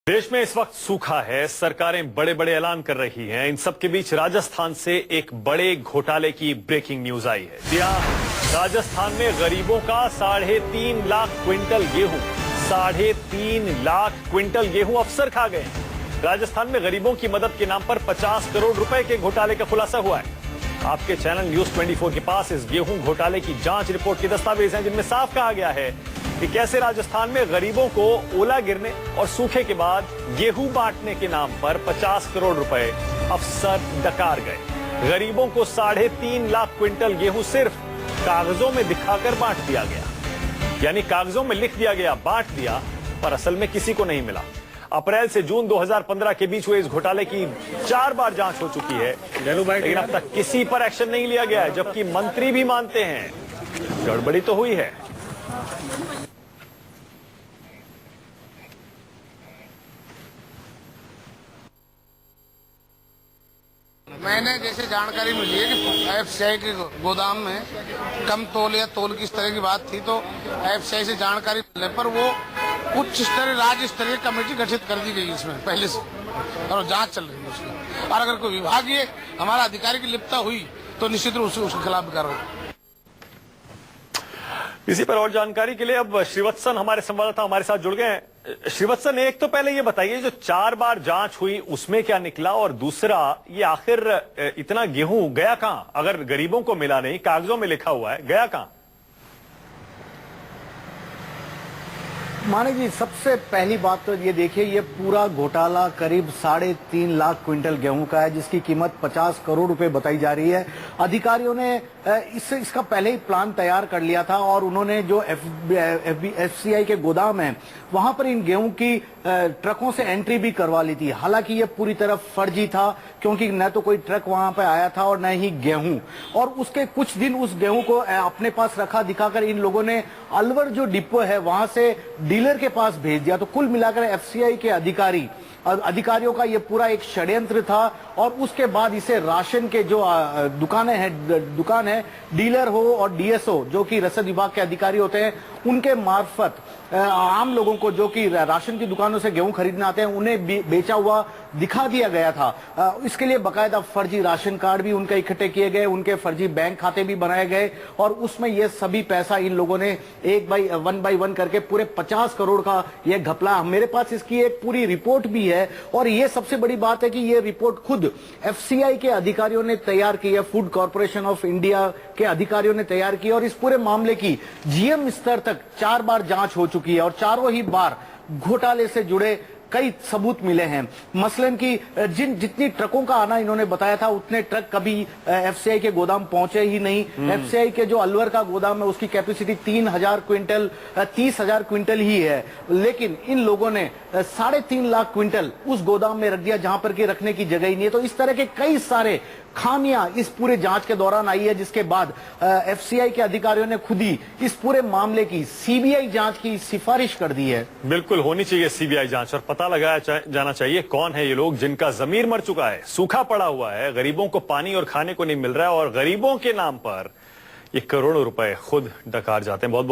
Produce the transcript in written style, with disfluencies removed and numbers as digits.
देश में इस वक्त सूखा है, सरकारें बड़े बड़े ऐलान कर रही हैं। इन सब के बीच राजस्थान से एक बड़े घोटाले की ब्रेकिंग न्यूज आई है। जी हां, राजस्थान में गरीबों का 3.5 लाख क्विंटल गेहूं 3.5 लाख क्विंटल गेहूं अफसर खा गए। राजस्थान में गरीबों की मदद के नाम पर 50 करोड़ रुपए के घोटाले का खुलासा हुआ है। आपके चैनल न्यूज 24 के पास इस गेहूं घोटाले की जांच रिपोर्ट के दस्तावेज हैं, जिनमें साफ कहा गया है कि कैसे राजस्थान में गरीबों को ओला गिरने और सूखे के बाद गेहूं बांटने के नाम पर 50 करोड़ रुपए अफसर डकार गए। गरीबों को 3.5 लाख क्विंटल गेहूं सिर्फ कागजों में दिखाकर बांट दिया गया, यानी कागजों में लिख दिया गया, बांट दिया, पर असल में किसी को नहीं मिला। अप्रैल से जून 2015 के बीच हुए इस घोटाले की 4 बार जांच हो चुकी है, लेकिन अब तक किसी पर एक्शन नहीं लिया गया है, जबकि मंत्री भी मानते हैं गड़बड़ी तो हुई है। मैंने जैसे जानकारी मिली है कि एफसीआई के गोदाम में कम तोल या तोल की इस तरह की बात थी, तो एफसीआई से जानकारी मिलने पर वो उच्च स्तरीय राज्य स्तरीय कमेटी गठित कर दी गई इसमें पहले से, और जांच चल रही है उसकी। और अगर कोई विभागीय हमारा अधिकारी की लिप्तता हुई तो निश्चित रूप से उसके खिलाफ कार्रवाई। इसी पर और जानकारी के लिए अब श्रीवत्सन हमारे संवाददाता हमारे साथ जुड़ गए हैं। श्रीवत्सन, एक तो पहले ये बताइए, जो 4 बार जांच हुई उसमें क्या निकला, और दूसरा ये आखिर इतना गेहूं गया कहां? अगर गरीबों को मिला नहीं, कागजों में लिखा हुआ है, गया कहां? माने जी, सबसे पहली बात तो ये देखिए, ये पूरा घोटाला करीब 3.5 लाख क्विंटल गेहूं का है, जिसकी कीमत 50 करोड़ रुपए बताई जा रही है। अधिकारियों ने इसका पहले ही प्लान तैयार कर लिया था, और उन्होंने जो एफसीआई के गोदाम है वहां पर इन गेहूं की ट्रकों से एंट्री भी करवा ली थी। हालांकि ये पूरी तरह फर्जी था, क्योंकि न तो कोई ट्रक वहां पर आया था और न ही गेहूं। और उसके कुछ दिन उस गेहूं को अपने पास रखा दिखाकर इन लोगों ने अलवर जो डिपो है वहां से डीलर के पास भेज दिया। तो कुल मिलाकर एफसीआई के अधिकारियों का ये पूरा एक षड्यंत्र था। और उसके बाद इसे राशन के जो दुकान है, डीलर हो और डीएसओ जो कि रसद विभाग के अधिकारी होते हैं, उनके मार्फत आम लोगों को जो कि राशन की दुकानों से गेहूं खरीदने आते हैं, उन्हें बेचा हुआ दिखा दिया गया था। इसके लिए बकायदा फर्जी राशन कार्ड भी उनके इकट्ठे किए गए, उनके फर्जी बैंक खाते भी बनाए गए, और उसमें ये सभी पैसा इन लोगों ने वन बाई वन करके पूरे 50 करोड़ का ये घपला। मेरे पास इसकी एक पूरी रिपोर्ट भी है, और ये सबसे बड़ी बात है कि ये रिपोर्ट खुद एफसीआई के अधिकारियों ने तैयार की है, फूड कॉर्पोरेशन ऑफ इंडिया के अधिकारियों ने तैयार की, और इस पूरे मामले की जीएम स्तर तक 4 बार जांच हो चुकी है, और चारों ही बार घोटाले से जुड़े कई सबूत मिले हैं। मसलन की जितनी ट्रकों का आना इन्होंने बताया था, उतने ट्रक कभी एफसीआई के गोदाम पहुंचे ही नहीं। एफसीआई के जो अलवर का गोदाम है उसकी कैपेसिटी 30,000 क्विंटल ही है, लेकिन इन लोगों ने 3.5 लाख क्विंटल उस गोदाम में रख दिया जहां पर कि रखने की जगह ही नहीं है। तो इस तरह के कई सारे खामियां इस पूरे जांच के दौरान आई है, जिसके बाद एफसीआई के अधिकारियों ने खुद ही इस पूरे मामले की सीबीआई जांच की सिफारिश कर दी है। बिल्कुल होनी चाहिए सीबीआई जांच, और पता लगाया जाना चाहिए कौन है ये लोग जिनका जमीर मर चुका है, सूखा पड़ा हुआ है, गरीबों को पानी और खाने को नहीं मिल रहा है, और गरीबों के नाम पर ये करोड़ों रुपए खुद डकार जाते हैं। बहुत बहुत